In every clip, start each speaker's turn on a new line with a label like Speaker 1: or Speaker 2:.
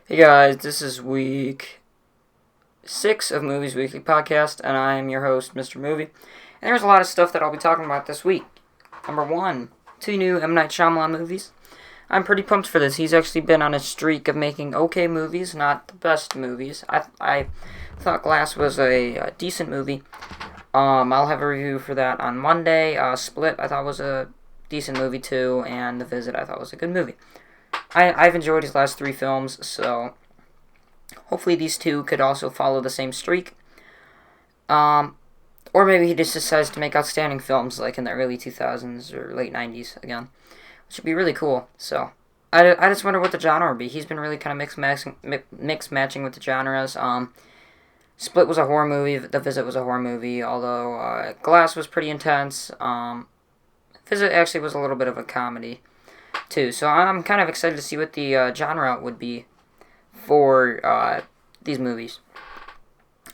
Speaker 1: Hey guys, this is week 6 of Movies Weekly Podcast, and I am your host, Mr. Movie. And there's a lot of stuff that I'll be talking about this week. Number 1, 2 new M. Night Shyamalan movies. I'm pretty pumped for this. He's actually been on a streak of making okay movies, not the best movies. I thought Glass was a decent movie. I'll have a review for that on Monday. Split, I thought was a decent movie too, and The Visit, I thought was a good movie. I've enjoyed his last 3 films, so hopefully these 2 could also follow the same streak. Or maybe he just decides to make outstanding films like in the early 2000s or late 90s again, which would be really cool. So I just wonder what the genre would be. He's been really kind of mix matching with the genres. Split was a horror movie. The Visit was a horror movie, although Glass was pretty intense. Visit actually was a little bit of a comedy too. So I'm kind of excited to see what the genre would be for these movies.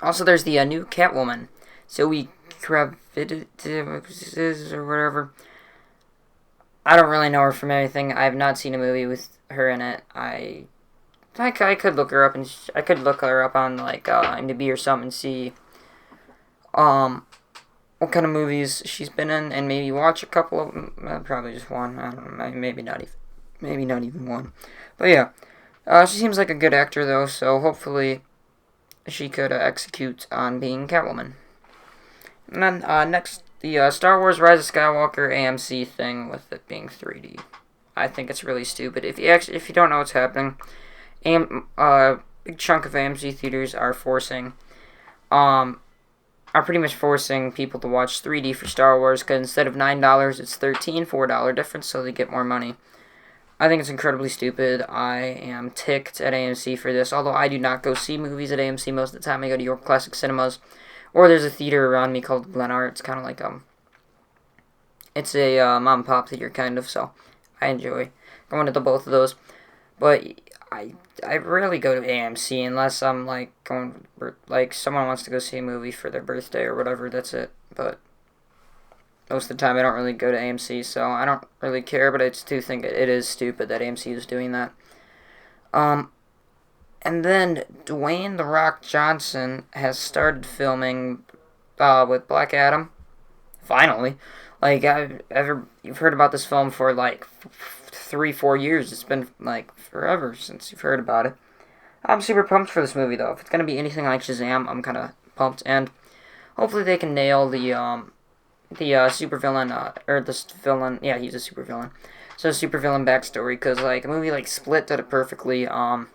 Speaker 1: Also, there's the new Catwoman, Zoe Kravitz or whatever. I don't really know her from anything. I have not seen a movie with her in it. I could look her up and I could look her up on like IMDb or something and see what kind of movies she's been in, and maybe watch a couple of them. Probably just one. I don't know. Maybe not even one. But yeah, she seems like a good actor though. So hopefully she could execute on being Catwoman. And then next, the Star Wars Rise of Skywalker AMC thing with it being 3D. I think it's really stupid. If you don't know what's happening, big chunk of AMC theaters are pretty much forcing people to watch 3D for Star Wars, because instead of $9, it's $13, $4 difference, so they get more money. I think it's incredibly stupid. I am ticked at AMC for this, although I do not go see movies at AMC most of the time. I go to York Classic Cinemas, or there's a theater around me called Glenart. It's kind of like, it's a mom and pop theater, kind of, so I enjoy going to both of those. But I rarely go to AMC unless I'm like someone wants to go see a movie for their birthday or whatever. That's it. But most of the time I don't really go to AMC, so I don't really care. But I just do think it is stupid that AMC is doing that. And then Dwayne "The Rock" Johnson has started filming with Black Adam. Finally, like you've heard about this film for like 3-4 years. It's been like forever since you've heard about it. I'm super pumped for this movie though. If it's gonna be anything like Shazam, I'm kind of pumped, and hopefully they can nail the supervillain or this villain. Yeah, he's a supervillain. So supervillain backstory, because like a movie like Split did it perfectly. What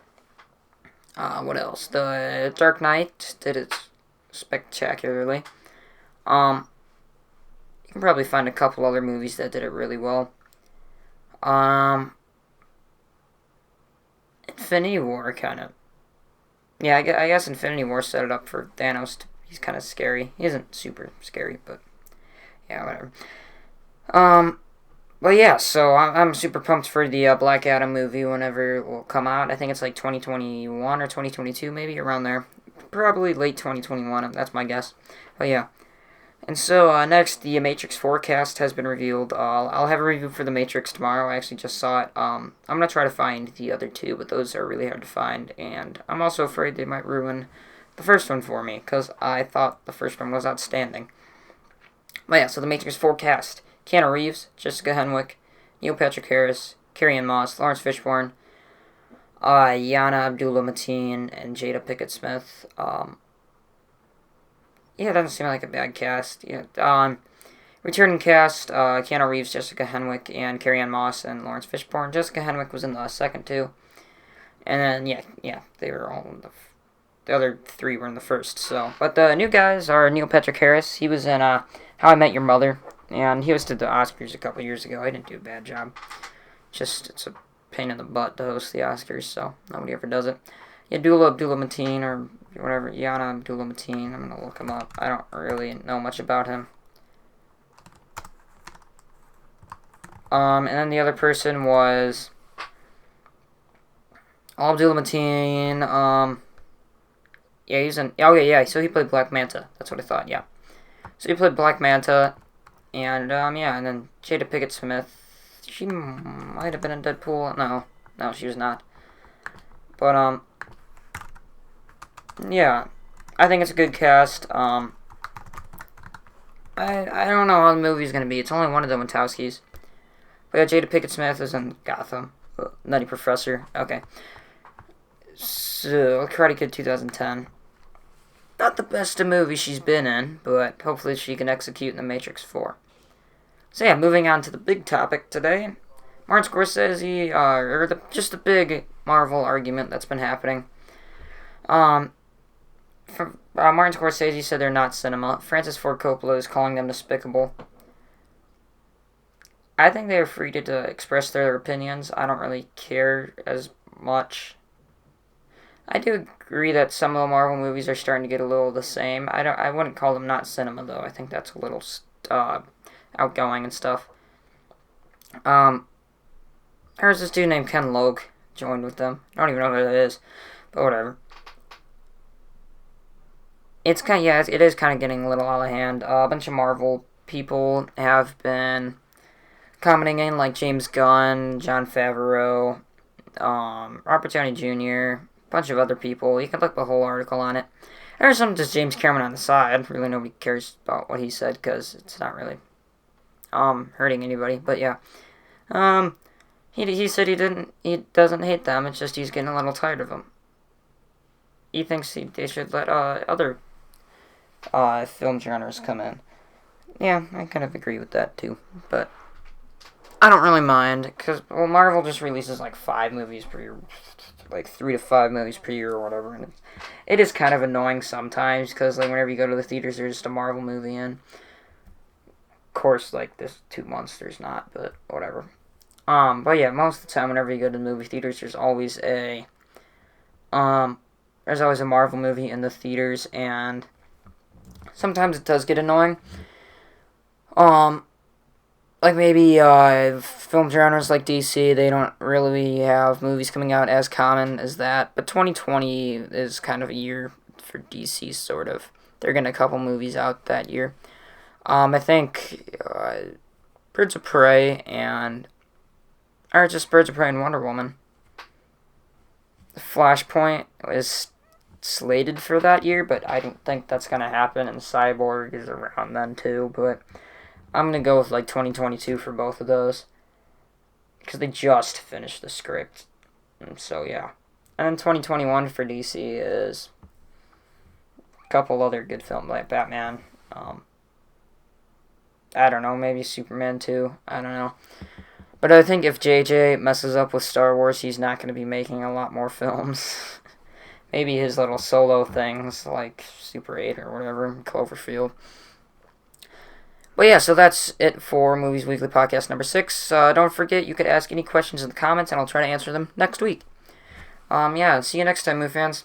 Speaker 1: else? The Dark Knight did it spectacularly. You can probably find a couple other movies that did it really well. Infinity War kind of. Yeah, I guess Infinity War set it up for Thanos. He's kind of scary. He isn't super scary, but yeah, whatever. But yeah, so I'm super pumped for the Black Adam movie whenever it will come out. I think it's like 2021 or 2022, maybe around there. Probably late 2021. That's my guess. But yeah. And so next, the Matrix forecast has been revealed. I'll have a review for the Matrix tomorrow. I actually just saw it. I'm gonna try to find the other 2, but those are really hard to find, and I'm also afraid they might ruin the first one for me, because I thought the first one was outstanding. But yeah, so the Matrix forecast: Keanu Reeves, Jessica Henwick, Neil Patrick Harris, Carrie-Anne Moss, Lawrence Fishburne, Yana Abdullah-Mateen, and Jada Pinkett Smith. Yeah, it doesn't seem like a bad cast. Yeah. Returning cast: Keanu Reeves, Jessica Henwick, and Carrie-Anne Moss, and Lawrence Fishburne. Jessica Henwick was in the second 2, and then they were all in the other 3 were in the first. So, but the new guys are Neil Patrick Harris. He was in How I Met Your Mother, and he hosted the Oscars a couple years ago. I didn't do a bad job. Just it's a pain in the butt to host the Oscars, so nobody ever does it. Yana Abdullah-Mateen, or whatever, Yana Abdullah-Mateen. I'm gonna look him up. I don't really know much about him. And then the other person was Abdullah-Mateen. Yeah, he's in. Oh yeah. So he played Black Manta. That's what I thought. Yeah. So he played Black Manta, and and then Jada Pinkett Smith. She might have been in Deadpool. No, she was not. But yeah, I think it's a good cast. I don't know how the movie's gonna be. It's only one of the Wachowskis. But yeah, Jada Pinkett Smith is in Gotham. Nutty Professor. Okay. So, Karate Kid 2010. Not the best of movie she's been in, but hopefully she can execute in The Matrix 4. So yeah, moving on to the big topic today. Martin Scorsese, just the big Marvel argument that's been happening. Martin Scorsese said they're not cinema. Francis Ford Coppola is calling them despicable. I think they are free to express their opinions. I don't really care as much. I do agree that some of the Marvel movies are starting to get a little the same. I wouldn't call them not cinema though. I think that's a little outgoing and stuff. There's this dude named Ken Logue joined with them. I don't even know who that is, but whatever. It is kind of getting a little out of hand. A bunch of Marvel people have been commenting in, like James Gunn, Jon Favreau, Robert Downey Jr., a bunch of other people. You can look the whole article on it. There's some just James Cameron on the side. Really, nobody cares about what he said because it's not really hurting anybody. But yeah, he said he doesn't hate them. It's just he's getting a little tired of them. He thinks they should let other film genres come in. Yeah, I kind of agree with that too, but I don't really mind because Marvel just releases like 5 movies per year, like 3 to 5 movies per year or whatever, and it is kind of annoying sometimes because like whenever you go to the theaters, there's just a Marvel movie in. Of course, like this 2 months, there's not, but whatever. But yeah, most of the time, whenever you go to the movie theaters, there's always a Marvel movie in the theaters, and sometimes it does get annoying. Like maybe film genres like DC, they don't really have movies coming out as common as that. But 2020 is kind of a year for DC, sort of. They're getting a couple movies out that year. I think Birds of Prey and Wonder Woman. Flashpoint is slated for that year, but I don't think that's going to happen, and Cyborg is around then too, but I'm going to go with like 2022 for both of those, because they just finished the script, and so yeah. And then 2021 for DC is a couple other good films, like Batman, I don't know, maybe Superman 2, I don't know. But I think if JJ messes up with Star Wars, he's not going to be making a lot more films. Maybe his little solo things, like Super 8 or whatever, Cloverfield. But yeah, so that's it for Movies Weekly Podcast number 6. Don't forget, you could ask any questions in the comments, and I'll try to answer them next week. Yeah, see you next time, movie fans.